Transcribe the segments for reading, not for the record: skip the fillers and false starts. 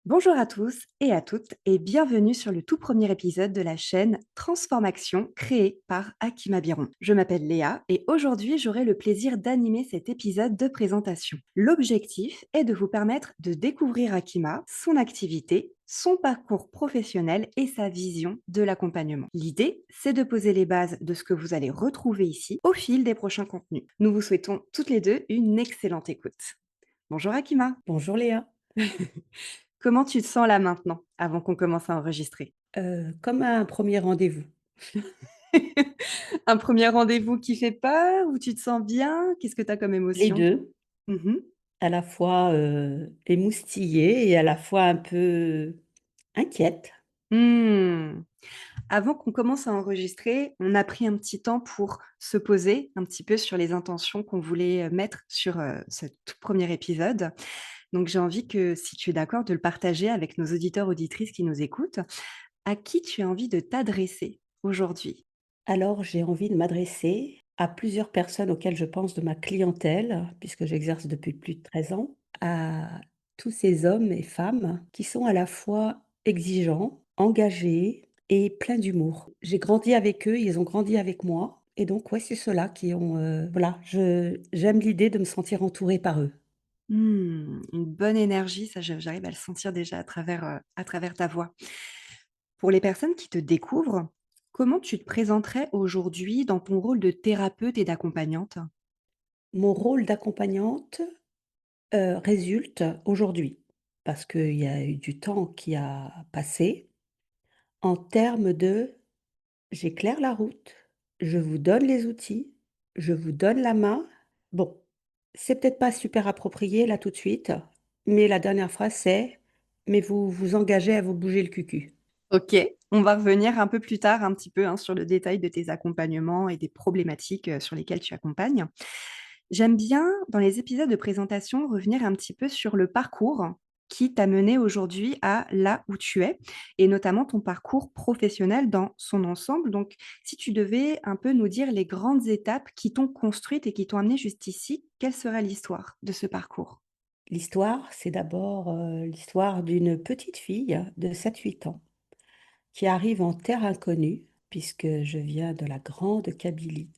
Bonjour à tous et à toutes et bienvenue sur le tout premier épisode de la chaîne Transformation créée par Akima Biron. Je m'appelle Léa et aujourd'hui j'aurai le plaisir d'animer cet épisode de présentation. L'objectif est de vous permettre de découvrir Akima, son activité, son parcours professionnel et sa vision de l'accompagnement. L'idée, c'est de poser les bases de ce que vous allez retrouver ici au fil des prochains contenus. Nous vous souhaitons toutes les deux une excellente écoute. Bonjour Akima. Bonjour Léa. Comment tu te sens là maintenant, avant qu'on commence à enregistrer? Comme un premier rendez-vous. Un premier rendez-vous qui fait peur ou tu te sens bien? Qu'est-ce que tu as comme Les émotion? 2, Mmh. à la fois, émoustillée et à la fois un peu inquiète. Mmh. Avant qu'on commence à enregistrer, on a pris un petit temps pour se poser un petit peu sur les intentions qu'on voulait, mettre sur, ce tout premier épisode. Donc j'ai envie que, si tu es d'accord, de le partager avec nos auditeurs, auditrices qui nous écoutent. À qui tu as envie de t'adresser aujourd'hui? Alors j'ai envie de m'adresser à plusieurs personnes auxquelles je pense de ma clientèle, puisque j'exerce depuis plus de 13 ans, à tous ces hommes et femmes qui sont à la fois exigeants, engagés et pleins d'humour. J'ai grandi avec eux, ils ont grandi avec moi et donc ouais, c'est ceux-là qui ont, voilà, je j'aime l'idée de me sentir entourée par eux. Une bonne énergie, ça j'arrive à le sentir déjà à travers ta voix. Pour les personnes qui te découvrent, comment tu te présenterais aujourd'hui dans ton rôle de thérapeute et d'accompagnante? Mon rôle d'accompagnante, résulte aujourd'hui, parce qu'il y a eu du temps qui a passé, en termes de: j'éclaire la route, je vous donne les outils, je vous donne la main. Bon, c'est peut-être pas super approprié là tout de suite, mais la dernière phrase c'est: «Mais vous vous engagez à vous bouger le cul-cul». OK, on va revenir un peu plus tard un petit peu, hein, sur le détail de tes accompagnements et des problématiques, sur lesquelles tu accompagnes. J'aime bien, dans les épisodes de présentation, revenir un petit peu sur le parcours qui t'a mené aujourd'hui à là où tu es et notamment ton parcours professionnel dans son ensemble. Donc, si tu devais un peu nous dire les grandes étapes qui t'ont construite et qui t'ont amenée jusqu'ici, quelle serait l'histoire de ce parcours? L'histoire, c'est d'abord, l'histoire d'une petite fille de 7 8 ans qui arrive en terre inconnue, puisque je viens de la grande Kabylie.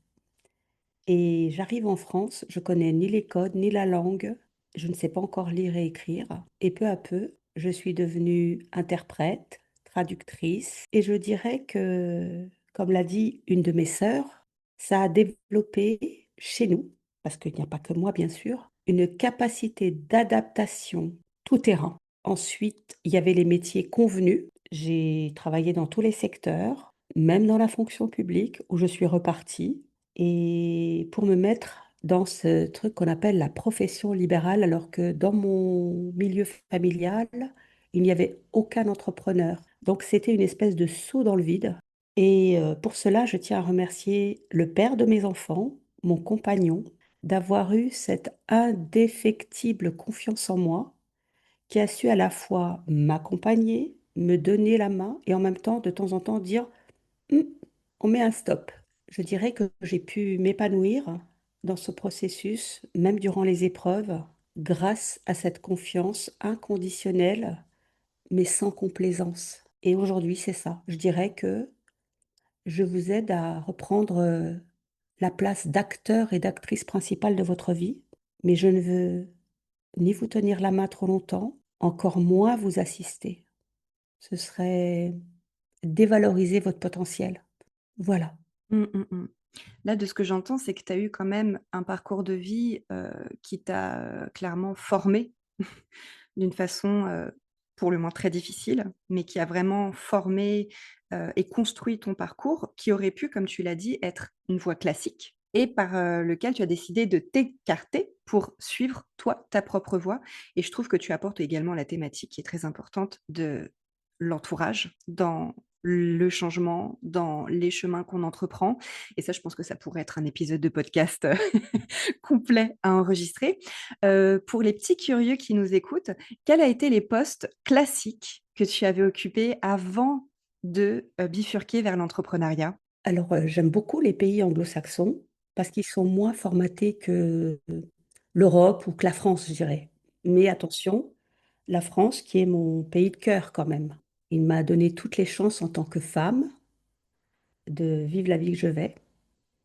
Et j'arrive en France, je connais ni les codes, ni la langue, je ne sais pas encore lire et écrire. Et peu à peu, je suis devenue interprète, traductrice. Et je dirais que, comme l'a dit une de mes sœurs, ça a développé chez nous, parce qu'il n'y a pas que moi bien sûr, une capacité d'adaptation tout terrain. Ensuite, il y avait les métiers convenus. J'ai travaillé dans tous les secteurs, même dans la fonction publique où je suis repartie et pour me mettre dans ce truc qu'on appelle la profession libérale, alors que dans mon milieu familial, il n'y avait aucun entrepreneur. Donc c'était une espèce de saut dans le vide et pour cela, je tiens à remercier le père de mes enfants, mon compagnon, d'avoir eu cette indéfectible confiance en moi, qui a su à la fois m'accompagner, me donner la main et en même temps en temps, dire: Mmh, on met un stop. Je dirais que j'ai pu m'épanouir dans ce processus, même durant les épreuves, grâce à cette confiance inconditionnelle, mais sans complaisance. Et aujourd'hui, c'est ça. Je dirais que je vous aide à reprendre, la place d'acteur et d'actrice principale de votre vie, mais je ne veux ni vous tenir la main trop longtemps, encore moins vous assister. Ce serait dévaloriser votre potentiel. Voilà. Mmh, mmh mh. Là, de ce que j'entends, c'est que tu as eu quand même un parcours de vie, qui t'a, clairement formé d'une façon, pour le moins très difficile, mais qui a vraiment formé, et construit ton parcours qui aurait pu, comme tu l'as dit, être une voie classique et par, lequel tu as décidé de t'écarter pour suivre, toi, ta propre voie et je trouve que tu apportes également la thématique qui est très importante de l'entourage dans le changement, dans les chemins qu'on entreprend et ça, je pense que ça pourrait être un épisode de podcast, complet à enregistrer. Pour les petits curieux qui nous écoutent, quels a été les postes classiques que tu avais occupés avant de, bifurquer vers l'entrepreneuriat? Alors, j'aime beaucoup les pays anglo-saxons parce qu'ils sont moins formatés que l'Europe ou que la France, je dirais. Mais attention, La France, qui est mon pays de cœur quand même. Il m'a donné toutes les chances en tant que femme de vivre la vie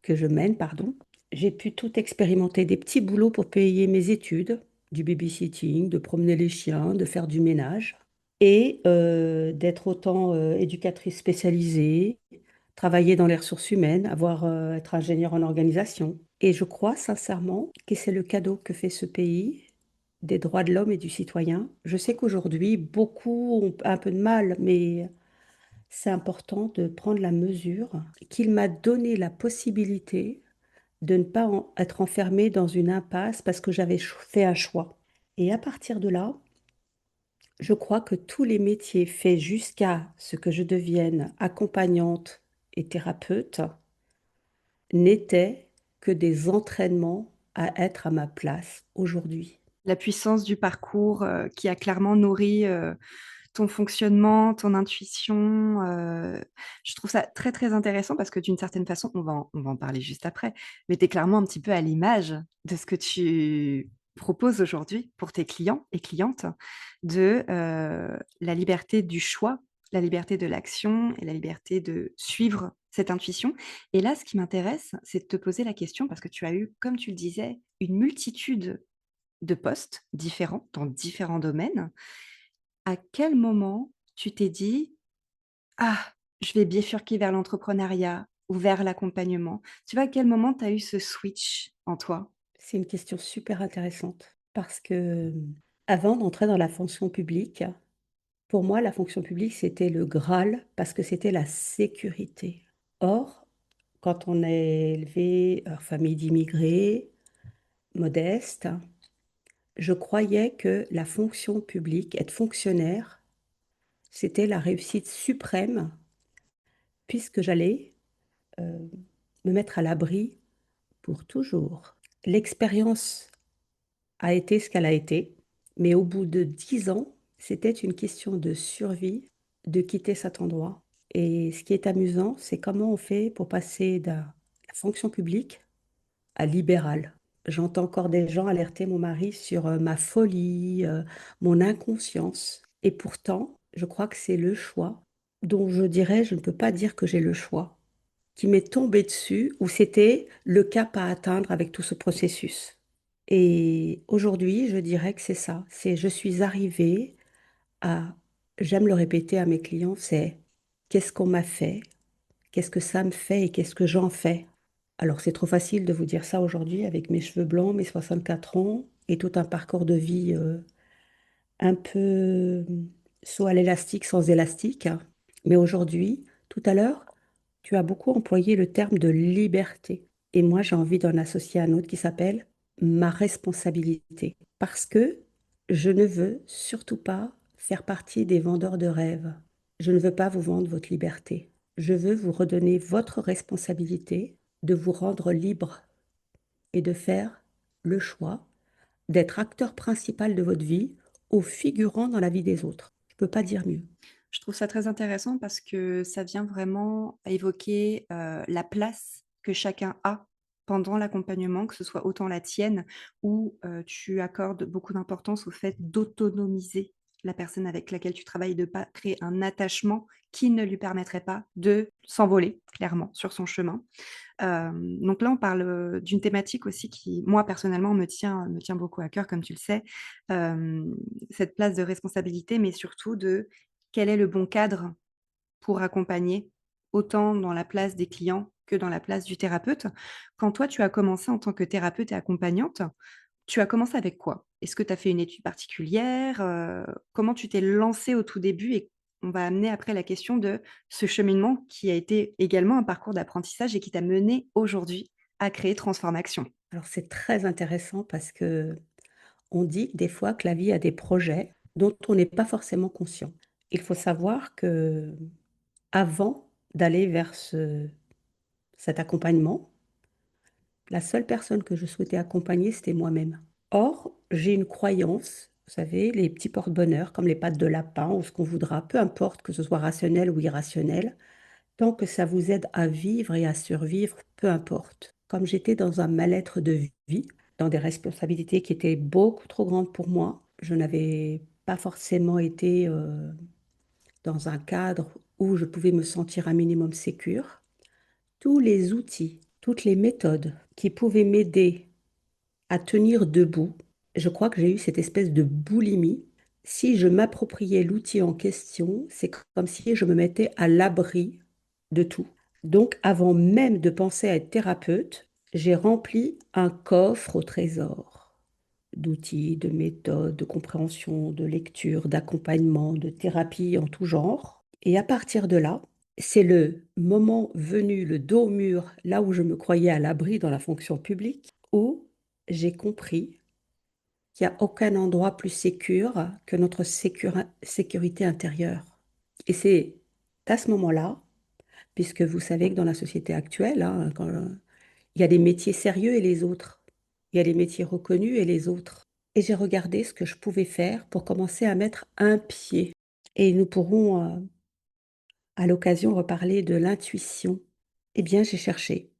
que je mène, pardon. J'ai pu tout expérimenter, des petits boulots pour payer mes études, du babysitting, de promener les chiens, de faire du ménage, et d'être autant éducatrice spécialisée, travailler dans les ressources humaines, être ingénieur en organisation. Et je crois sincèrement que c'est le cadeau que fait ce pays des droits de l'homme et du citoyen. Je sais qu'aujourd'hui, beaucoup ont un peu de mal, mais c'est important de prendre la mesure qu'il m'a donné la possibilité de ne pas être enfermée dans une impasse parce que j'avais fait un choix. Et à partir de là, je crois que tous les métiers faits jusqu'à ce que je devienne accompagnante et thérapeute n'étaient que des entraînements à être à ma place aujourd'hui. La puissance du parcours, qui a clairement nourri, ton fonctionnement, ton intuition, je trouve ça très, très intéressant parce que d'une certaine façon, on va en parler juste après, mais tu es clairement un petit peu à l'image de ce que tu proposes aujourd'hui pour tes clients et clientes de, la liberté du choix, la liberté de l'action et la liberté de suivre cette intuition. Et là, ce qui m'intéresse, c'est de te poser la question parce que tu as eu, comme tu le disais, une multitude de postes différents dans différents domaines. À quel moment tu t'es dit: «Ah, je vais bifurquer vers l'entrepreneuriat ou vers l'accompagnement»? Tu vois, à quel moment tu as eu ce switch en toi? C'est une question super intéressante parce que avant d'entrer dans la fonction publique, pour moi, la fonction publique, c'était le Graal parce que c'était la sécurité. Or, quand on est élevé en famille d'immigrés, modeste, je croyais que la fonction publique, être fonctionnaire, c'était la réussite suprême puisque j'allais euh, me mettre à l'abri pour toujours. L'expérience a été ce qu'elle a été, mais au bout de 10 ans, c'était une question de survie de quitter cet endroit. Et ce qui est amusant, c'est comment on fait pour passer de la fonction publique à libéral. J'entends encore des gens alerter mon mari sur ma folie, mon inconscience. Et pourtant, je crois que c'est le choix dont je dirais, je ne peux pas dire que j'ai le choix, qui m'est tombé dessus, où c'était le cap à atteindre avec tout ce processus. Et aujourd'hui, je dirais que c'est ça. C'est je suis arrivée à, j'aime le répéter à mes clients, c'est qu'est-ce qu'on m'a fait, qu'est-ce que ça me fait et qu'est-ce que j'en fais. Alors c'est trop facile de vous dire ça aujourd'hui avec mes cheveux blancs, mes 64 ans et tout un parcours de vie un peu saut à l'élastique sans élastique. Mais aujourd'hui, tout à l'heure, tu as beaucoup employé le terme de liberté. Et moi, j'ai envie d'en associer un autre qui s'appelle ma responsabilité. Parce que je ne veux surtout pas faire partie des vendeurs de rêves. Je ne veux pas vous vendre votre liberté. Je veux vous redonner votre responsabilité de vous rendre libre et de faire le choix d'être acteur principal de votre vie ou figurant dans la vie des autres. Je ne peux pas dire mieux. Je trouve ça très intéressant parce que ça vient vraiment évoquer, la place que chacun a pendant l'accompagnement, que ce soit autant la tienne où, tu accordes beaucoup d'importance au fait d'autonomiser la personne avec laquelle tu travailles, de pas créer un attachement qui ne lui permettrait pas de s'envoler clairement sur son chemin. Donc là, on parle, d'une thématique aussi qui, moi, personnellement, me tient beaucoup à cœur, comme tu le sais. Hem, Cette place de responsabilité, mais surtout de quel est le bon cadre pour accompagner, autant dans la place des clients que dans la place du thérapeute. Quand toi, tu as commencé en tant que thérapeute et accompagnante, tu as commencé avec quoi? Est-ce que tu as fait une étude particulière? Comment tu t'es lancée au tout début? Et on va amener après la question de ce cheminement qui a été également un parcours d'apprentissage et qui t'a mené aujourd'hui à créer Transformation. Alors c'est très intéressant parce que on dit des fois que la vie a des projets dont on n'est pas forcément conscient. Il faut savoir que avant d'aller vers cet accompagnement, la seule personne que je souhaitais accompagner, c'était moi-même. Or, j'ai une croyance, vous savez, les petits porte-bonheur, comme les pattes de lapin ou ce qu'on voudra, peu importe que ce soit rationnel ou irrationnel, tant que ça vous aide à vivre et à survivre, peu importe. Comme j'étais dans un mal-être de vie, dans des responsabilités qui étaient beaucoup trop grandes pour moi, je n'avais pas forcément été dans un cadre où je pouvais me sentir un minimum sécure. Tous les outils, toutes les méthodes qui pouvaient m'aider à tenir debout, je crois que j'ai eu cette espèce de boulimie. Si je m'appropriais l'outil en question, c'est comme si je me mettais à l'abri de tout. Donc, avant même de penser à être thérapeute, j'ai rempli un coffre au trésor d'outils, de méthodes, de compréhension, de lecture, d'accompagnement, de thérapie en tout genre. Et à partir de là, c'est le moment venu, le dos au mur, là où je me croyais à l'abri dans la fonction publique, où j'ai compris qu'il n'y a aucun endroit plus sécure que notre sécurité intérieure. Et c'est à ce moment-là, puisque vous savez que dans la société actuelle, hein, il y a des métiers sérieux et les autres. Il y a des métiers reconnus et les autres. Et j'ai regardé ce que je pouvais faire pour commencer à mettre un pied. Et nous pourrons, à l'occasion, reparler de l'intuition. Eh bien, j'ai cherché.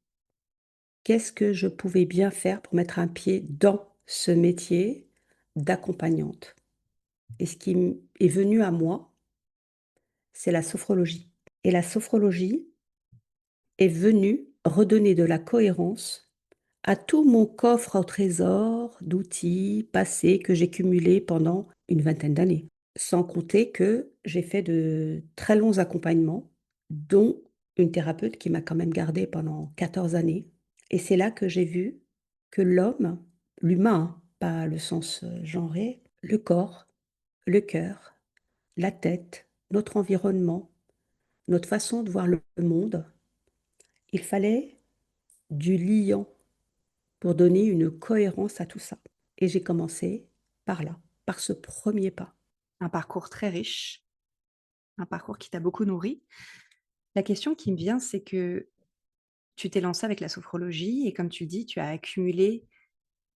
Qu'est-ce que je pouvais bien faire pour mettre un pied dans ce métier d'accompagnante? Et ce qui est venu à moi, c'est la sophrologie. Et la sophrologie est venue redonner de la cohérence à tout mon coffre au trésor d'outils passés que j'ai cumulés pendant une vingtaine d'années. Sans compter que j'ai fait de très longs accompagnements, dont une thérapeute qui m'a quand même gardée pendant 14 années. Et c'est là que j'ai vu que l'homme, l'humain, pas le sens genré, le corps, le cœur, la tête, notre environnement, notre façon de voir le monde, il fallait du liant pour donner une cohérence à tout ça. Et j'ai commencé par là, par ce premier pas. Un parcours très riche, un parcours qui t'a beaucoup nourri. La question qui me vient, c'est que tu t'es lancé avec la sophrologie et comme tu dis, tu as accumulé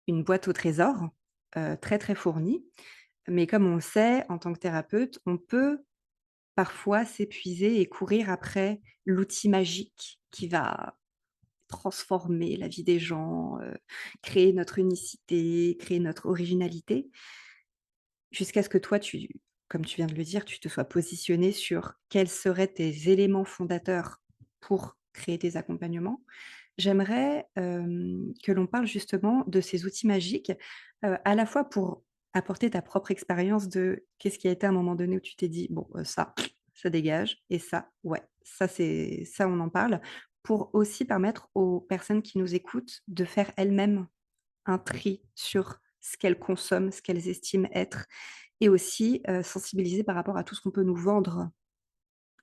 une boîte au trésor, très, très fournie. Mais comme on le sait, en tant que thérapeute, on peut parfois s'épuiser et courir après l'outil magique qui va transformer la vie des gens, créer notre unicité, créer notre originalité, jusqu'à ce que toi, comme tu viens de le dire, tu te sois positionné sur quels seraient tes éléments fondateurs pour créer tes accompagnements. J'aimerais, que l'on parle justement de ces outils magiques, à la fois pour apporter ta propre expérience de qu'est-ce qui a été à un moment donné où tu t'es dit: «Bon, ça dégage et ça, ouais, ça on en parle», pour aussi permettre aux personnes qui nous écoutent de faire elles-mêmes un tri sur ce qu'elles consomment, ce qu'elles estiment être et aussi, sensibiliser par rapport à tout ce qu'on peut nous vendre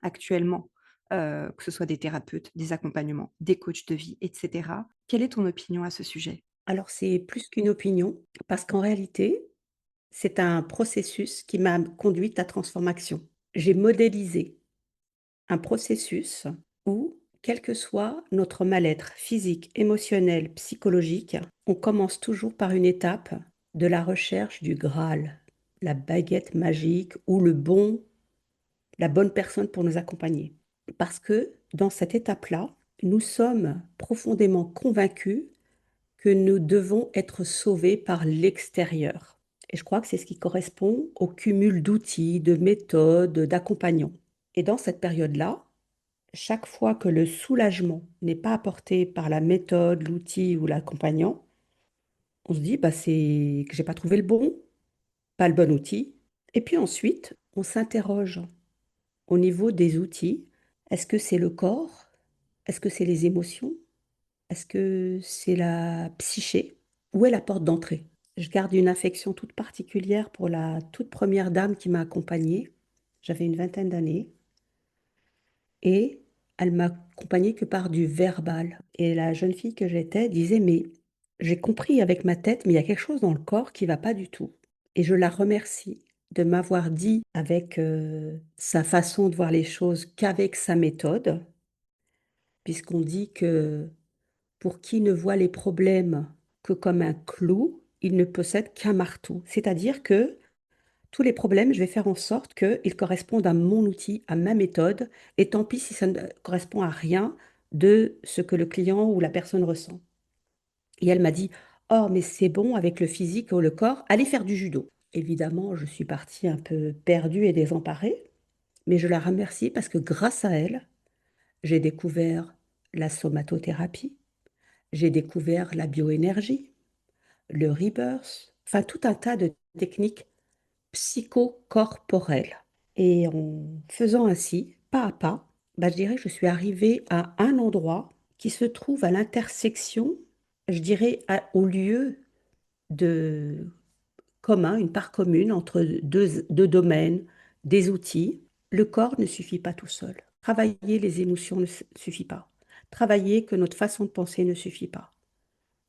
actuellement, que ce soit des thérapeutes, des accompagnements, des coachs de vie et cetera. Quelle est ton opinion à ce sujet? Alors c'est plus qu'une opinion, parce qu'en réalité, c'est un processus qui m'a conduite à transformation. J'ai modélisé un processus où, quel que soit notre mal-être physique, émotionnel, psychologique, on commence toujours par une étape de la recherche du Graal, la baguette magique ou la bonne personne pour nous accompagner. Parce que dans cette étape-là, nous sommes profondément convaincus que nous devons être sauvés par l'extérieur. Et je crois que c'est ce qui correspond au cumul d'outils, de méthodes, d'accompagnants. Et dans cette période-là, chaque fois que le soulagement n'est pas apporté par la méthode, l'outil ou l'accompagnant, on se dit bah, c'est que j'ai pas trouvé le bon, pas le bon outil. Et puis ensuite, on s'interroge au niveau des outils. Est-ce que c'est le corps? Est-ce que c'est les émotions? Est-ce que c'est la psyché? Où est la porte d'entrée? Je garde une affection toute particulière pour la toute première dame qui m'a accompagnée. J'avais une vingtaine d'années et elle m'a accompagnée que par du verbal. Et la jeune fille que j'étais disait, mais j'ai compris avec ma tête, mais il y a quelque chose dans le corps qui va pas du tout. Et je la remercie de m'avoir dit avec sa façon de voir les choses qu'avec sa méthode, puisqu'on dit que pour qui ne voit les problèmes que comme un clou, il ne possède qu'un marteau. C'est-à-dire que tous les problèmes, je vais faire en sorte qu'ils correspondent à mon outil, à ma méthode, et tant pis si ça ne correspond à rien de ce que le client ou la personne ressent. Et elle m'a dit, oh, mais c'est bon avec le physique ou le corps, allez faire du judo. Évidemment, je suis partie un peu perdue et désemparée, mais je la remercie parce que grâce à elle, j'ai découvert la somatothérapie, j'ai découvert la bioénergie, le rebirth, enfin tout un tas de techniques psychocorporelles. Et en faisant ainsi, pas à pas, bah, je dirais que je suis arrivée à un endroit qui se trouve à l'intersection, je dirais, au lieu de commun, une part commune entre deux domaines, des outils. Le corps ne suffit pas tout seul. Travailler les émotions ne suffit pas. Travailler que notre façon de penser ne suffit pas.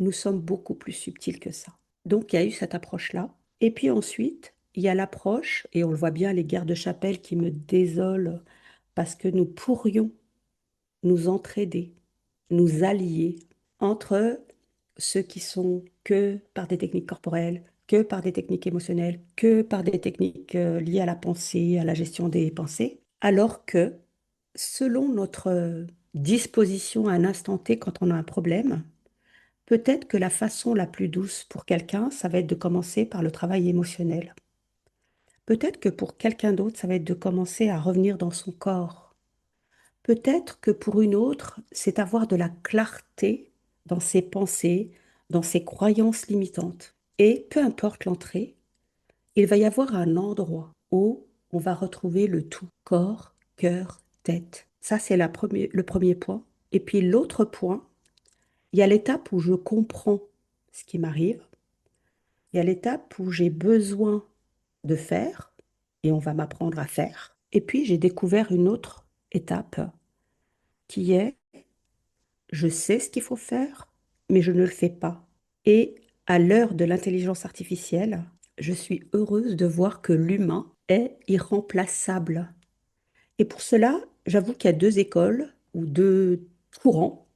Nous sommes beaucoup plus subtils que ça. Donc il y a eu cette approche-là. Et puis ensuite, il y a l'approche, et on le voit bien, les guerres de chapelle qui me désolent parce que nous pourrions nous entraider, nous allier entre ceux qui sont que par des techniques corporelles, que par des techniques émotionnelles, que par des techniques liées à la pensée, à la gestion des pensées, alors que selon notre disposition à un instant T quand on a un problème, peut-être que la façon la plus douce pour quelqu'un, ça va être de commencer par le travail émotionnel. Peut-être que pour quelqu'un d'autre, ça va être de commencer à revenir dans son corps. Peut-être que pour une autre, c'est avoir de la clarté dans ses pensées, dans ses croyances limitantes. Et peu importe l'entrée, il va y avoir un endroit où on va retrouver le tout, corps, cœur, tête. Ça, c'est le premier point. Et puis l'autre point, il y a l'étape où je comprends ce qui m'arrive. Il y a l'étape où j'ai besoin de faire, et on va m'apprendre à faire. Et puis j'ai découvert une autre étape qui est je sais ce qu'il faut faire, mais je ne le fais pas. Et à l'heure de l'intelligence artificielle, je suis heureuse de voir que l'humain est irremplaçable. Et pour cela, j'avoue qu'il y a deux écoles ou deux courants.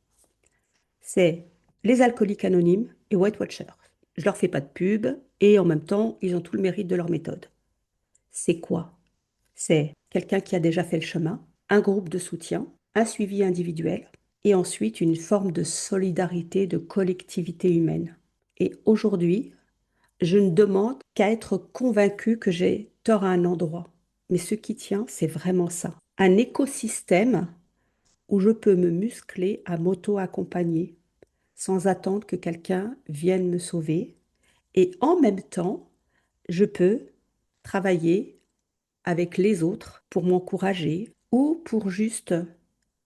C'est les alcooliques anonymes et Weight Watchers. Je leur fais pas de pub et en même temps, ils ont tout le mérite de leur méthode. C'est quoi? C'est quelqu'un qui a déjà fait le chemin, un groupe de soutien, un suivi individuel et ensuite une forme de solidarité, de collectivité humaine. Et aujourd'hui, je ne demande qu'à être convaincu que j'ai tort à un endroit. Mais ce qui tient, c'est vraiment ça. Un écosystème où je peux me muscler à m'auto-accompagner sans attendre que quelqu'un vienne me sauver. Et en même temps, je peux travailler avec les autres pour m'encourager ou pour juste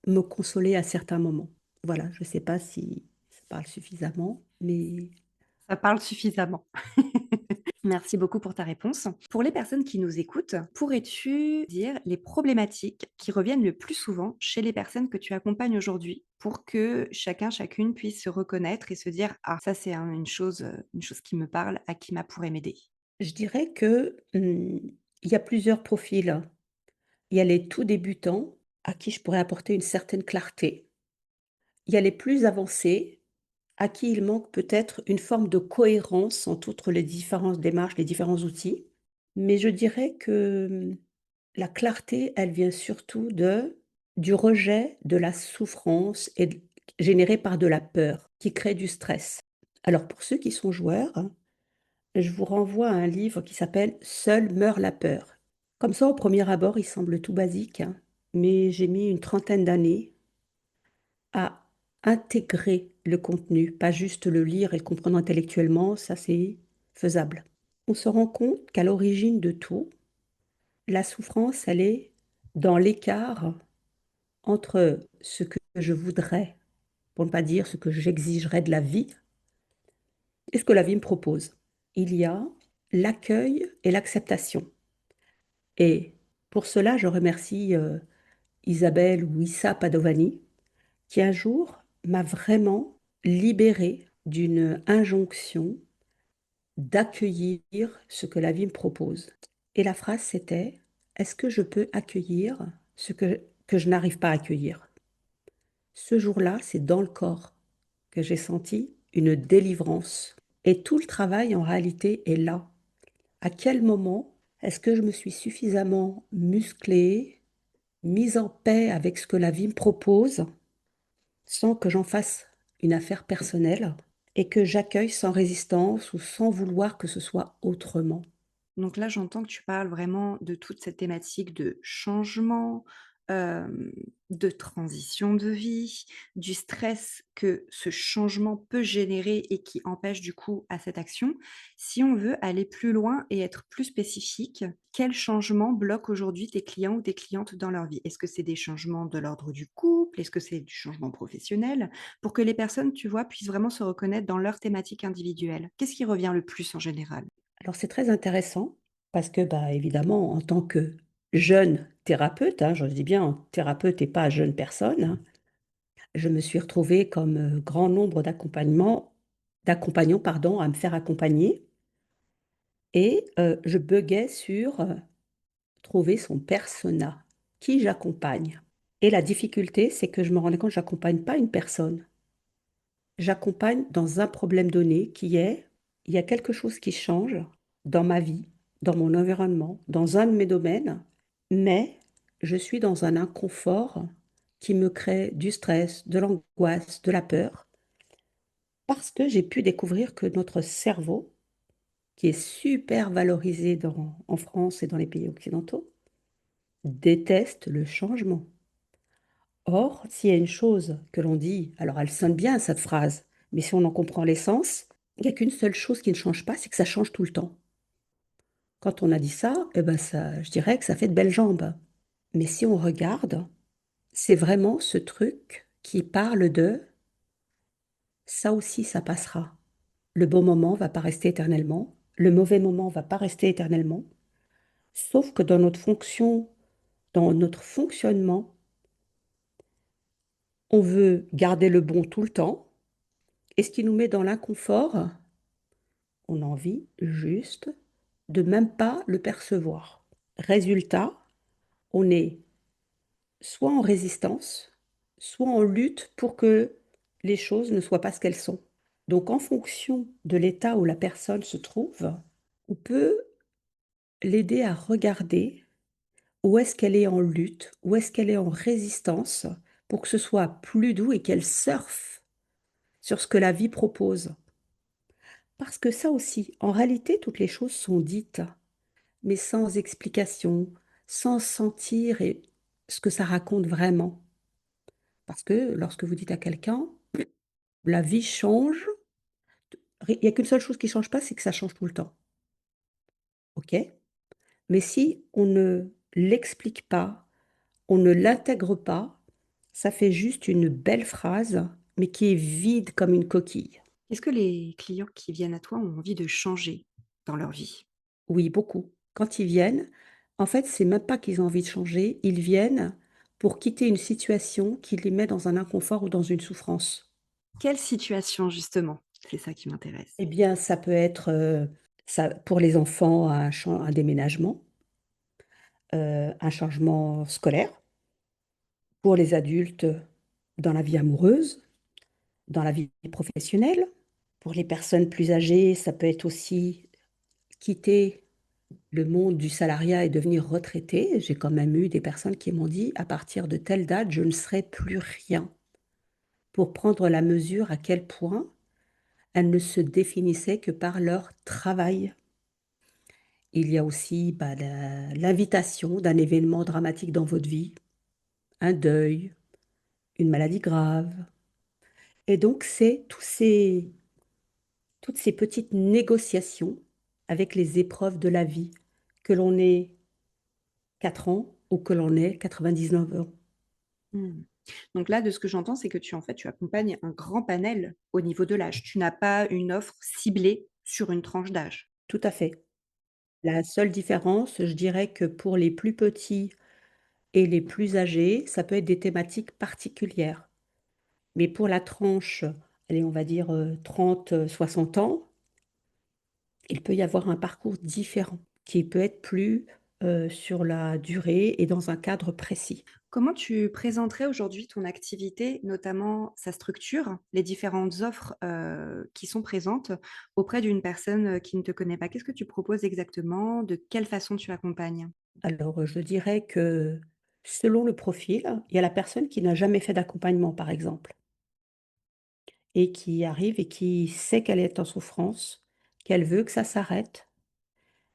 me consoler à certains moments. Voilà, je ne sais pas si ça parle suffisamment, mais Ça parle suffisamment. Merci beaucoup pour ta réponse. Pour les personnes qui nous écoutent, pourrais-tu dire les problématiques qui reviennent le plus souvent chez les personnes que tu accompagnes aujourd'hui pour que chacun, chacune puisse se reconnaître et se dire: «Ah, ça c'est une chose qui me parle, Akima pourrait m'aider». je dirais que il y a plusieurs profils. Il y a les tout débutants à qui je pourrais apporter une certaine clarté. Il y a les plus avancés à qui il manque peut-être une forme de cohérence entre les différentes démarches, les différents outils. Mais je dirais que la clarté, elle vient surtout du rejet de la souffrance générée par de la peur qui crée du stress. Alors pour ceux qui sont joueurs, je vous renvoie à un livre qui s'appelle Seule meurt la peur. Comme ça, au premier abord, il semble tout basique, hein, mais j'ai mis une trentaine d'années à intégrer le contenu, pas juste le lire et le comprendre intellectuellement, ça c'est faisable. On se rend compte qu'à l'origine de tout, la souffrance, elle est dans l'écart entre ce que je voudrais, pour ne pas dire ce que j'exigerais de la vie, et ce que la vie me propose. Il y a l'accueil et l'acceptation. Et pour cela, je remercie Isabelle ou Issa Padovani, qui un jour m'a vraiment libérée d'une injonction d'accueillir ce que la vie me propose. Et la phrase c'était, est-ce que je peux accueillir ce que je n'arrive pas à accueillir? Ce jour-là, c'est dans le corps que j'ai senti une délivrance. Et tout le travail en réalité est là. À quel moment est-ce que je me suis suffisamment musclée, mise en paix avec ce que la vie me propose, sans que j'en fasse une affaire personnelle et que j'accueille sans résistance ou sans vouloir que ce soit autrement. Donc là, j'entends que tu parles vraiment de toute cette thématique de changement, hem, de transition de vie, du stress que ce changement peut générer et qui empêche du coup à cette action. Si on veut aller plus loin et être plus spécifique, quel changement bloque aujourd'hui tes clients ou tes clientes dans leur vie? Est-ce que c'est des changements de l'ordre du couple? Est-ce que c'est du changement professionnel? Pour que les personnes, tu vois, puissent vraiment se reconnaître dans leur thématique individuelle. Qu'est-ce qui revient le plus en général? Alors c'est très intéressant parce que, bah, évidemment, en tant que jeune thérapeute, hein, je dis bien thérapeute et pas jeune personne, hein, je me suis retrouvée comme, grand nombre d'accompagnants, pardon, à me faire accompagner et je buggais sur, trouver son persona, qui j'accompagne. Et la difficulté, c'est que je me rendais compte que j'accompagne pas une personne. J'accompagne dans un problème donné qui est, il y a quelque chose qui change dans ma vie, dans mon environnement, dans un de mes domaines, mais je suis dans un inconfort qui me crée du stress, de l'angoisse, de la peur, parce que j'ai pu découvrir que notre cerveau, qui est super valorisé en France et dans les pays occidentaux, déteste le changement. Or, s'il y a une chose que l'on dit, alors elle sonne bien cette phrase, mais si on en comprend l'essence, il n'y a qu'une seule chose qui ne change pas, c'est que ça change tout le temps. Quand on a dit ça, eh ben ça, je dirais que ça fait de belles jambes. Mais si on regarde, c'est vraiment ce truc qui parle de ça aussi, ça passera. Le bon moment va pas rester éternellement, le mauvais moment va pas rester éternellement, sauf que dans notre fonction, dans notre fonctionnement, on veut garder le bon tout le temps, et ce qui nous met dans l'inconfort, on a envie juste de même pas le percevoir. Résultat, on est soit en résistance, soit en lutte pour que les choses ne soient pas ce qu'elles sont. Donc en fonction de l'état où la personne se trouve, on peut l'aider à regarder où est-ce qu'elle est en lutte, où est-ce qu'elle est en résistance pour que ce soit plus doux et qu'elle surfe sur ce que la vie propose. Parce que ça aussi, en réalité, toutes les choses sont dites, mais sans explication, sans sentir ce que ça raconte vraiment. Parce que lorsque vous dites à quelqu'un, la vie change, il n'y a qu'une seule chose qui ne change pas, c'est que ça change tout le temps. OK? Mais si on ne l'explique pas, on ne l'intègre pas, ça fait juste une belle phrase, mais qui est vide comme une coquille. Est-ce que les clients qui viennent à toi ont envie de changer dans leur vie? Oui, beaucoup. Quand ils viennent, en fait, c'est même pas qu'ils ont envie de changer, ils viennent pour quitter une situation qui les met dans un inconfort ou dans une souffrance. Quelle situation justement? C'est ça qui m'intéresse. Eh bien, ça peut être, ça pour les enfants, un déménagement, un changement scolaire. Pour les adultes, dans la vie amoureuse, dans la vie professionnelle. Pour les personnes plus âgées, ça peut être aussi quitter le monde du salariat et devenir retraité. J'ai quand même eu des personnes qui m'ont dit: «À partir de telle date, je ne serai plus rien», pour prendre la mesure à quel point elles ne se définissaient que par leur travail. Il y a aussi, bah, l'invitation d'un événement dramatique dans votre vie, un deuil, une maladie grave et donc c'est toutes ces petites négociations avec les épreuves de la vie, que l'on ait 4 ans ou que l'on ait 99 ans. Mmh. Donc là, de ce que j'entends, c'est que tu accompagnes un grand panel au niveau de l'âge. Tu n'as pas une offre ciblée sur une tranche d'âge. Tout à fait. La seule différence, je dirais que pour les plus petits et les plus âgés, ça peut être des thématiques particulières. Mais pour la tranche, allez, on va dire, 30, 60 ans, il peut y avoir un parcours différent qui peut être plus, sur la durée et dans un cadre précis. Comment tu présenterais aujourd'hui ton activité, notamment sa structure, les différentes offres, qui sont présentes auprès d'une personne, qui ne te connaît pas? Qu'est-ce que tu proposes exactement? De quelle façon tu accompagnes? Alors, je dirais que selon le profil, il y a la personne qui n'a jamais fait d'accompagnement, par exemple, et qui arrive et qui sait qu'elle est en souffrance, qu'elle veut que ça s'arrête.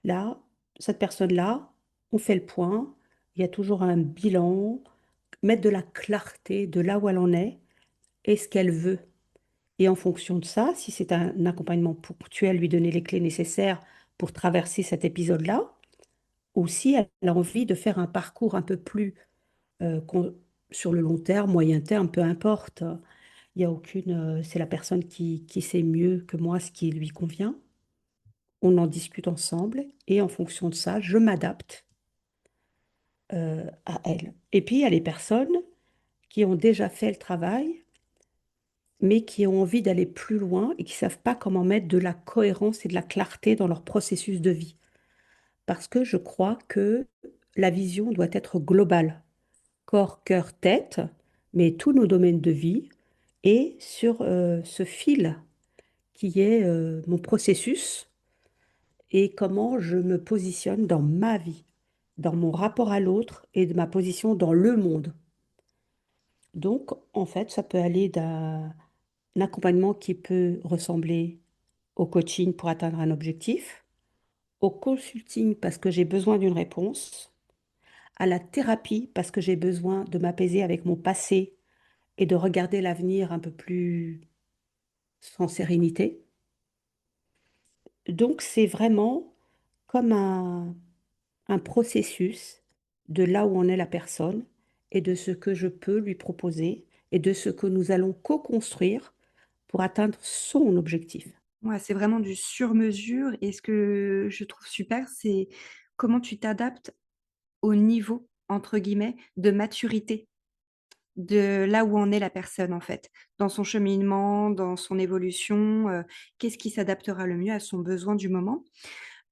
Là, cette personne-là, on fait le point, il y a toujours un bilan, mettre de la clarté de là où elle en est et ce qu'elle veut. Et en fonction de ça, si c'est un accompagnement ponctuel, lui donner les clés nécessaires pour traverser cet épisode-là, ou si elle a envie de faire un parcours un peu plus sur le long terme, moyen terme, peu importe. Il y a aucune, c'est la personne qui sait mieux que moi ce qui lui convient. On en discute ensemble et en fonction de ça, je m'adapte à elle. Et puis, il y a les personnes qui ont déjà fait le travail, mais qui ont envie d'aller plus loin et qui ne savent pas comment mettre de la cohérence et de la clarté dans leur processus de vie. Parce que je crois que la vision doit être globale, corps, cœur, tête, mais tous nos domaines de vie, et sur ce fil qui est mon processus et comment je me positionne dans ma vie, dans mon rapport à l'autre et de ma position dans le monde. Donc, en fait, ça peut aller d'un accompagnement qui peut ressembler au coaching pour atteindre un objectif, au consulting parce que j'ai besoin d'une réponse, à la thérapie parce que j'ai besoin de m'apaiser avec mon passé et de regarder l'avenir un peu plus sans sérénité. Donc, c'est vraiment comme un processus de là où en est la personne et de ce que je peux lui proposer et de ce que nous allons co-construire pour atteindre son objectif. Ouais, c'est vraiment du sur-mesure et ce que je trouve super, c'est comment tu t'adaptes au niveau, entre guillemets, de maturité de là où en est la personne, en fait. Dans son cheminement, dans son évolution, qu'est-ce qui s'adaptera le mieux à son besoin du moment?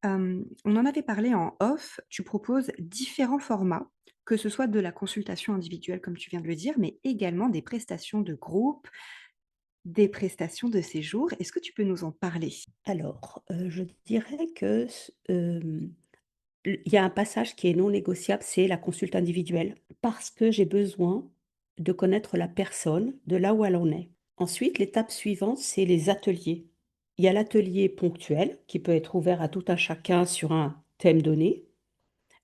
On en avait parlé en off, tu proposes différents formats, que ce soit de la consultation individuelle comme tu viens de le dire, mais également des prestations de groupe, des prestations de séjour. Est-ce que tu peux nous en parler? Alors, je dirais que il y a un passage qui est non négociable, c'est la consulte individuelle, parce que j'ai besoin de connaître la personne de là où elle en est. Ensuite, l'étape suivante, c'est les ateliers. Il y a l'atelier ponctuel qui peut être ouvert à tout un chacun sur un thème donné,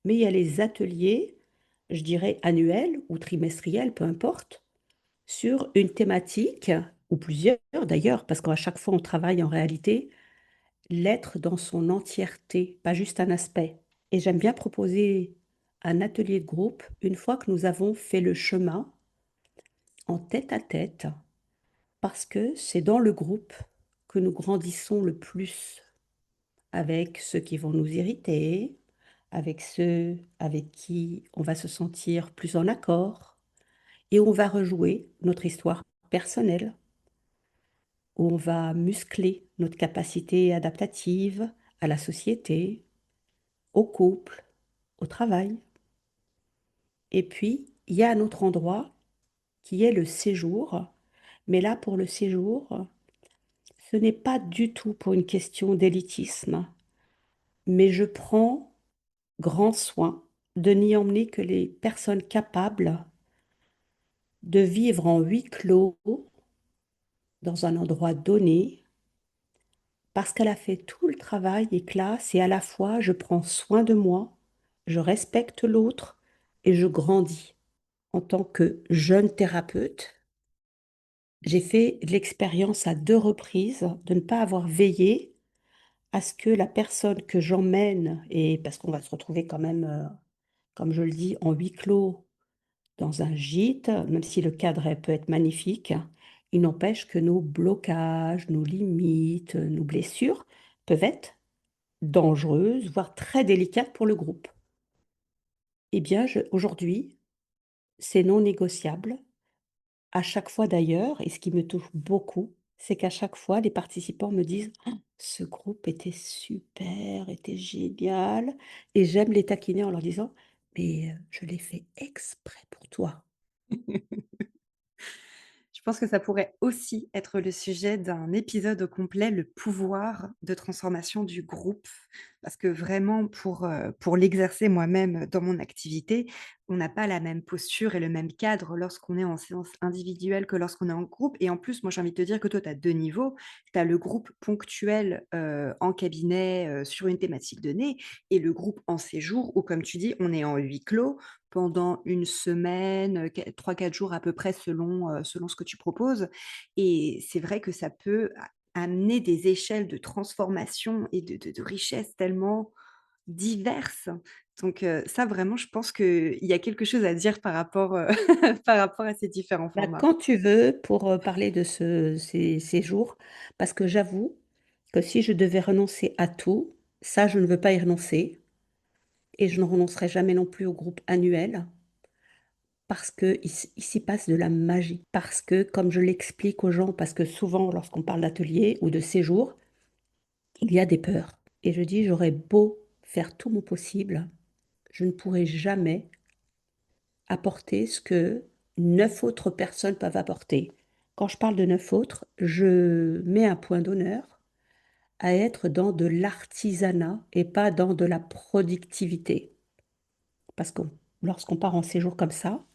mais il y a les ateliers, je dirais annuels ou trimestriels, peu importe, sur une thématique, ou plusieurs d'ailleurs, parce qu'à chaque fois on travaille en réalité l'être dans son entièreté, pas juste un aspect. Et j'aime bien proposer un atelier de groupe une fois que nous avons fait le chemin en tête à tête, parce que c'est dans le groupe que nous grandissons le plus avec ceux qui vont nous irriter, avec ceux avec qui on va se sentir plus en accord, et on va rejouer notre histoire personnelle, où on va muscler notre capacité adaptative à la société, au couple, au travail. Et puis, il y a un autre endroit qui est le séjour. Mais là, pour le séjour, ce n'est pas du tout pour une question d'élitisme, mais je prends grand soin de n'y emmener que les personnes capables de vivre en huis clos dans un endroit donné, parce qu'elle a fait tout le travail et classe, et à la fois je prends soin de moi, je respecte l'autre et je grandis. En tant que jeune thérapeute, j'ai fait l'expérience à 2 reprises de ne pas avoir veillé à ce que la personne que j'emmène, et parce qu'on va se retrouver quand même, comme je le dis, en huis clos dans un gîte, même si le cadre peut être magnifique, il n'empêche que nos blocages, nos limites, nos blessures peuvent être dangereuses, voire très délicates pour le groupe. Eh bien, aujourd'hui, c'est non négociable. À chaque fois d'ailleurs, et ce qui me touche beaucoup, c'est qu'à chaque fois, les participants me disent: «Ah, ce groupe était super, était génial», et j'aime les taquiner en leur disant: «Mais, je l'ai fait exprès pour toi». Je pense que ça pourrait aussi être le sujet d'un épisode au complet, le pouvoir de transformation du groupe. Parce que vraiment pour l'exercer moi-même dans mon activité, on n'a pas la même posture et le même cadre lorsqu'on est en séance individuelle que lorsqu'on est en groupe et en plus, moi, j'ai envie de te dire que toi, tu as 2 niveaux. Tu as le groupe ponctuel, en cabinet, sur une thématique donnée et le groupe en séjour où, comme tu dis, on est en huis clos pendant une semaine, 3-4 jours à peu près selon ce que tu proposes et c'est vrai que ça peut amener des échelles de transformation et de richesse tellement diverses. Donc ça vraiment je pense qu'il y a quelque chose à dire par rapport, par rapport à ces différents Bah, formats. quand tu veux pour, parler de ces jours, parce que j'avoue que si je devais renoncer à tout, ça je ne veux pas y renoncer et je ne renoncerai jamais non plus au groupe annuel parce qu'il s'y passe de la magie. Parce que comme je l'explique aux gens, parce que souvent lorsqu'on parle d'atelier ou de séjour, il y a des peurs et je dis: «J'aurais beau faire tout mon possible, je ne pourrai jamais apporter ce que 9 autres personnes peuvent apporter». Quand je parle de 9 autres, je mets un point d'honneur à être dans de l'artisanat et pas dans de la productivité. Parce que lorsqu'on part en séjour comme ça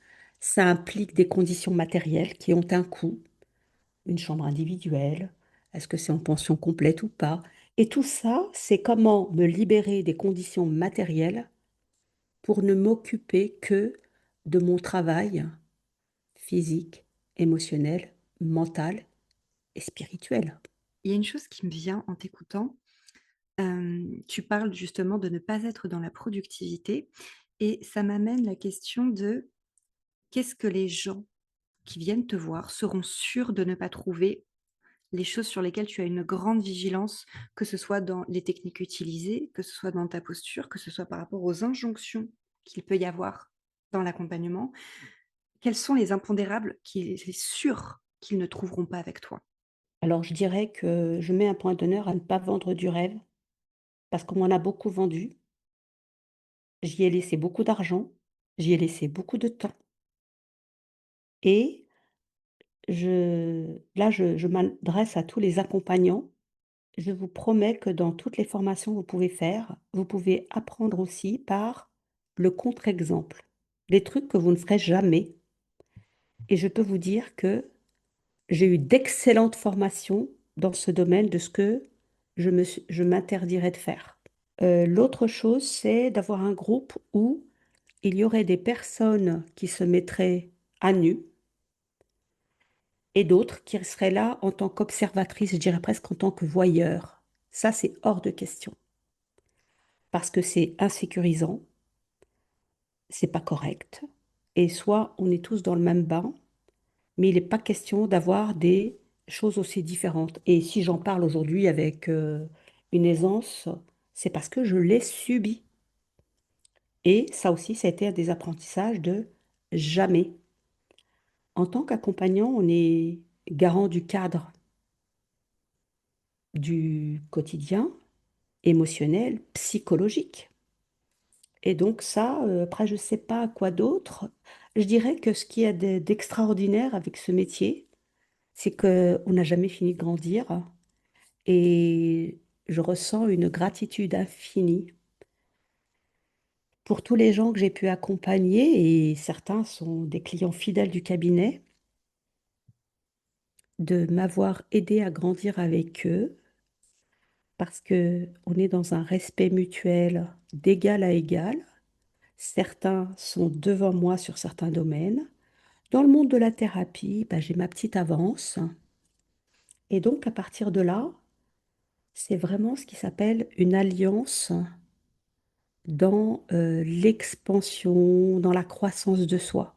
implique des conditions matérielles qui ont un coût, une chambre individuelle, est-ce que c'est en pension complète ou pas? Et tout ça, c'est comment me libérer des conditions matérielles pour ne m'occuper que de mon travail physique, émotionnel, mental et spirituel. Il y a une chose qui me vient en t'écoutant, tu parles justement de ne pas être dans la productivité et ça m'amène la question de qu'est-ce que les gens qui viennent te voir seront sûrs de ne pas trouver les choses sur lesquelles tu as une grande vigilance, que ce soit dans les techniques utilisées, que ce soit dans ta posture, que ce soit par rapport aux injonctions qu'il peut y avoir dans l'accompagnement. Quels sont les impondérables qu'il est sûr qu'ils ne trouveront pas avec toi? Alors je dirais que je mets un point d'honneur à ne pas vendre du rêve, parce qu'on m'en a beaucoup vendu. J'y ai laissé beaucoup d'argent, j'y ai laissé beaucoup de temps et je m'adresse à tous les accompagnants. Je vous promets que dans toutes les formations que vous pouvez faire, vous pouvez apprendre aussi par le contre-exemple. Des trucs que vous ne ferez jamais et je peux vous dire que j'ai eu d'excellentes formations dans ce domaine de ce que je m'interdirais de faire. L'autre chose, c'est d'avoir un groupe où il y aurait des personnes qui se mettraient à nu et d'autres qui seraient là en tant qu'observatrices, je dirais presque en tant que voyeurs. Ça, c'est hors de question parce que c'est insécurisant, c'est pas correct et soit on est tous dans le même bain, mais il n'est pas question d'avoir des choses aussi différentes. Et si j'en parle aujourd'hui avec une aisance, c'est parce que je l'ai subi. Et ça aussi, ça a été un des apprentissages de jamais. En tant qu'accompagnant, on est garant du cadre du quotidien, émotionnel, psychologique. Et donc ça, après, je ne sais pas quoi d'autre. Je dirais que ce qui est d'extraordinaire avec ce métier, c'est qu'on n'a jamais fini de grandir et je ressens une gratitude infinie pour tous les gens que j'ai pu accompagner et certains sont des clients fidèles du cabinet, de m'avoir aidé à grandir avec eux parce que on est dans un respect mutuel d'égal à égal. Certains sont devant moi sur certains domaines. Dans le monde de la thérapie, bah, j'ai ma petite avance. Et donc, à partir de là, c'est vraiment ce qui s'appelle une alliance dans l'expansion, dans la croissance de soi.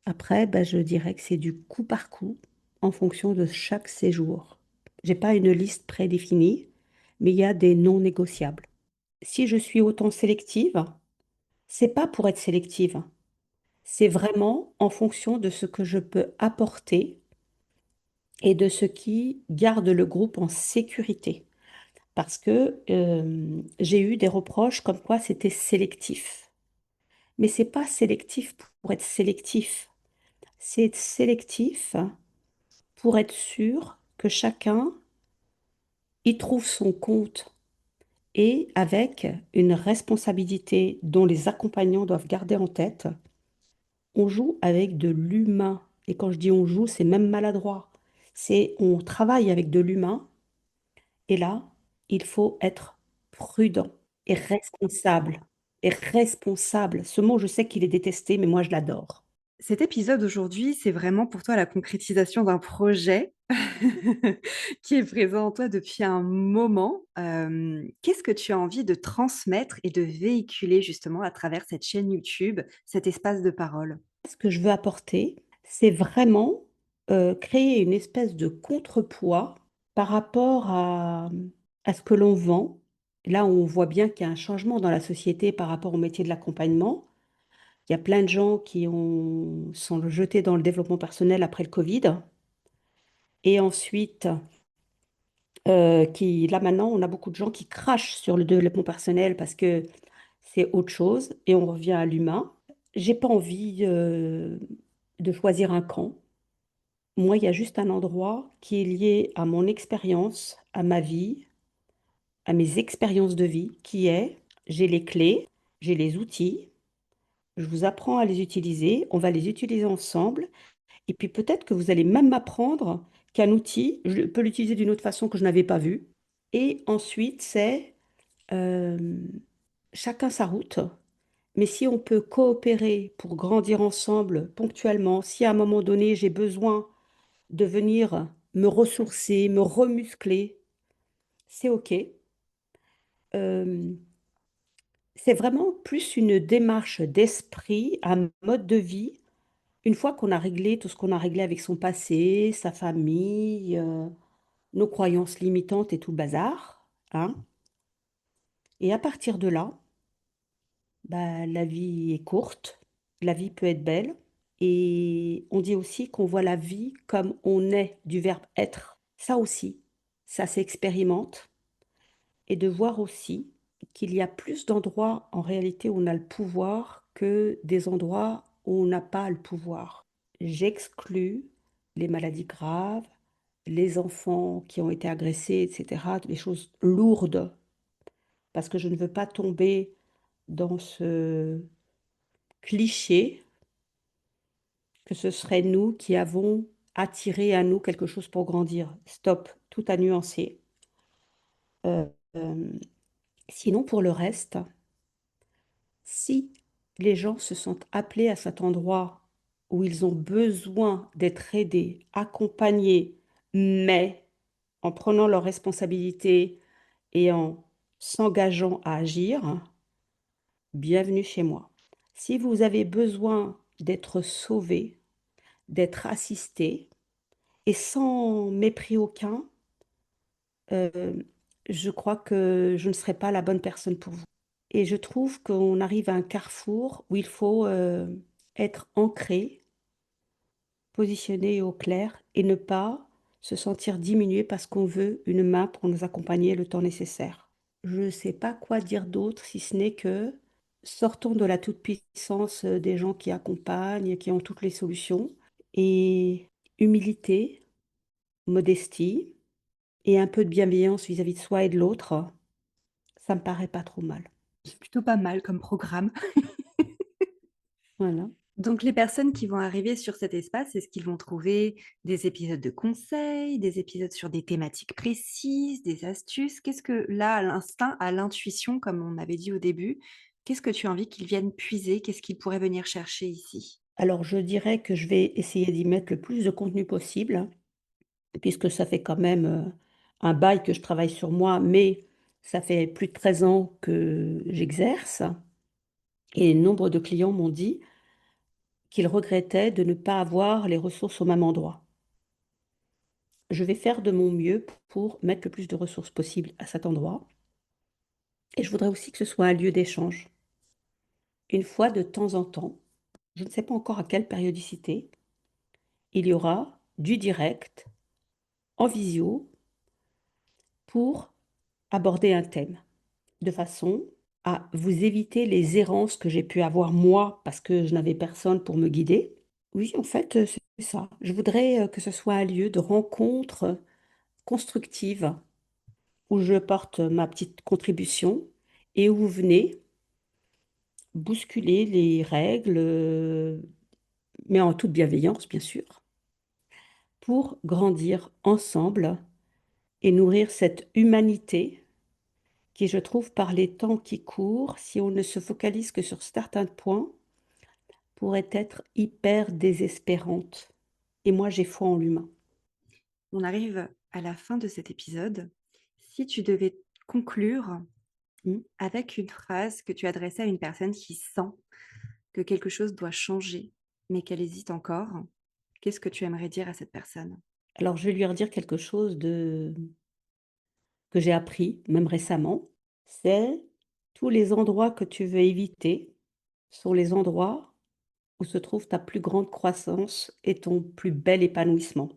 Après, bah, je dirais que c'est du coup par coup en fonction de chaque séjour. J'ai pas une liste prédéfinie, mais il y a des non négociables. Si je suis autant sélective, c'est pas pour être sélective. C'est vraiment en fonction de ce que je peux apporter et de ce qui garde le groupe en sécurité. Parce que j'ai eu des reproches comme quoi c'était sélectif. Mais c'est pas sélectif pour être sélectif. C'est sélectif pour être sûr que chacun y trouve son compte et avec une responsabilité dont les accompagnants doivent garder en tête. On joue avec de l'humain. Et quand je dis on joue, c'est même maladroit. C'est on travaille avec de l'humain. Et là, il faut être prudent et responsable. Et responsable. Ce mot, je sais qu'il est détesté, mais moi, je l'adore. Cet épisode aujourd'hui, c'est vraiment pour toi la concrétisation d'un projet qui est présent en toi depuis un moment. Qu'est-ce que tu as envie de transmettre et de véhiculer justement à travers cette chaîne YouTube, cet espace de parole? Ce que je veux apporter, c'est vraiment créer une espèce de contrepoids par rapport à ce que l'on vend. Là, on voit bien qu'il y a un changement dans la société par rapport au métier de l'accompagnement. Il y a plein de gens sont jetés dans le développement personnel après le Covid. Et ensuite, là maintenant, on a beaucoup de gens qui crachent sur le développement personnel parce que c'est autre chose et on revient à l'humain. J'ai pas envie de choisir un camp. Moi, il y a juste un endroit qui est lié à mon expérience, à ma vie, à mes expériences de vie, qui est, j'ai les clés, j'ai les outils, je vous apprends à les utiliser, on va les utiliser ensemble, et puis peut-être que vous allez même m'apprendre qu'un outil, je peux l'utiliser d'une autre façon que je n'avais pas vue. Et ensuite, c'est euh, chacun sa route. Mais si on peut coopérer pour grandir ensemble ponctuellement, si à un moment donné j'ai besoin de venir me ressourcer, me remuscler, c'est OK. Euh, c'est vraiment plus une démarche d'esprit, un mode de vie. Une fois qu'on a réglé tout ce qu'on a réglé avec son passé, sa famille, nos croyances limitantes et tout le bazar, hein, et à partir de là, bah, la vie est courte, la vie peut être belle. Et on dit aussi qu'on voit la vie comme on est, du verbe être. Ça aussi, ça s'expérimente. Et de voir aussi qu'il y a plus d'endroits en réalité où on a le pouvoir que des endroits où on n'a pas le pouvoir. J'exclus les maladies graves, les enfants qui ont été agressés, etc., les choses lourdes, parce que je ne veux pas tomber dans ce cliché que ce serait nous qui avons attiré à nous quelque chose pour grandir. Stop, tout à nuancer. Euh, euh, Sinon, pour le reste, si les gens se sentent appelés à cet endroit où ils ont besoin d'être aidés, accompagnés, mais en prenant leurs responsabilités et en s'engageant à agir, bienvenue chez moi. Si vous avez besoin d'être sauvé, d'être assisté, et sans mépris aucun, euh, je crois que je ne serai pas la bonne personne pour vous. Et je trouve qu'on arrive à un carrefour où il faut être ancré, positionné et au clair et ne pas se sentir diminué parce qu'on veut une main pour nous accompagner le temps nécessaire. Je ne sais pas quoi dire d'autre si ce n'est que sortons de la toute-puissance des gens qui accompagnent, qui ont toutes les solutions et humilité, modestie et un peu de bienveillance vis-à-vis de soi et de l'autre, ça me paraît pas trop mal. C'est plutôt pas mal comme programme. Voilà. Donc les personnes qui vont arriver sur cet espace, est-ce qu'ils vont trouver des épisodes de conseils, des épisodes sur des thématiques précises, des astuces? Qu'est-ce que là, à l'instinct, à l'intuition, comme on avait dit au début, qu'est-ce que tu as envie qu'ils viennent puiser? Qu'est-ce qu'ils pourraient venir chercher ici? Alors, je dirais que je vais essayer d'y mettre le plus de contenu possible, hein, puisque ça fait quand même un bail que je travaille sur moi, mais ça fait plus de 13 ans que j'exerce. Et nombre de clients m'ont dit qu'ils regrettaient de ne pas avoir les ressources au même endroit. Je vais faire de mon mieux pour mettre le plus de ressources possible à cet endroit. Et je voudrais aussi que ce soit un lieu d'échange. Une fois de temps en temps, je ne sais pas encore à quelle périodicité, il y aura du direct en visio pour aborder un thème, de façon à vous éviter les errances que j'ai pu avoir moi parce que je n'avais personne pour me guider. Oui, en fait, c'est ça. Je voudrais, que ce soit un lieu de rencontre constructive où je porte ma petite contribution et où vous venez bousculer les règles, mais en toute bienveillance, bien sûr, pour grandir ensemble et nourrir cette humanité qui, je trouve, par les temps qui courent, si on ne se focalise que sur certains points, pourrait être hyper désespérante. Et moi, j'ai foi en l'humain. On arrive à la fin de cet épisode. Si tu devais conclure Mmh. avec une phrase que tu adressais à une personne qui sent que quelque chose doit changer, mais qu'elle hésite encore, qu'est-ce que tu aimerais dire à cette personne? Alors, je vais lui redire quelque chose de que j'ai appris, même récemment, c'est: «Tous les endroits que tu veux éviter sont les endroits où se trouve ta plus grande croissance et ton plus bel épanouissement».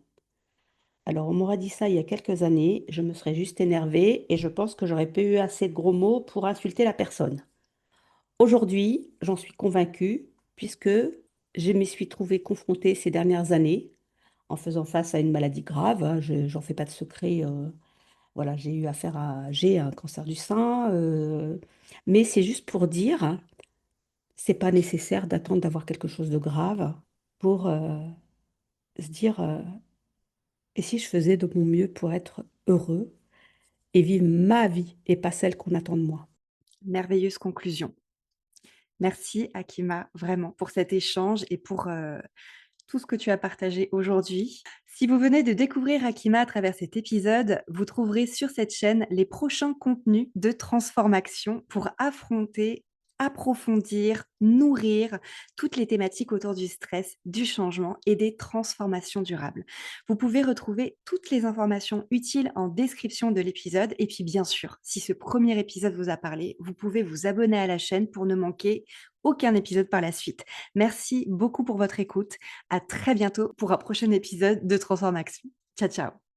Alors, on m'aurait dit ça il y a quelques années, je me serais juste énervée et je pense que j'aurais pas eu assez de gros mots pour insulter la personne. Aujourd'hui, j'en suis convaincue puisque je m'y suis trouvée confrontée ces dernières années en faisant face à une maladie grave, hein, je j'en fais pas de secret, voilà, j'ai un cancer du sein, mais c'est juste pour dire, c'est pas nécessaire d'attendre d'avoir quelque chose de grave pour, se dire, «Et si je faisais de mon mieux pour être heureux et vivre ma vie et pas celle qu'on attend de moi?» Merveilleuse conclusion. Merci Akima, vraiment, pour cet échange et pour, tout ce que tu as partagé aujourd'hui. Si vous venez de découvrir Akima à travers cet épisode, vous trouverez sur cette chaîne les prochains contenus de transformation pour affronter, approfondir, nourrir toutes les thématiques autour du stress, du changement et des transformations durables. Vous pouvez retrouver toutes les informations utiles en description de l'épisode et puis bien sûr, si ce premier épisode vous a parlé, vous pouvez vous abonner à la chaîne pour ne manquer aucun épisode par la suite. Merci beaucoup pour votre écoute. À très bientôt pour un prochain épisode de Transformation. Ciao, ciao.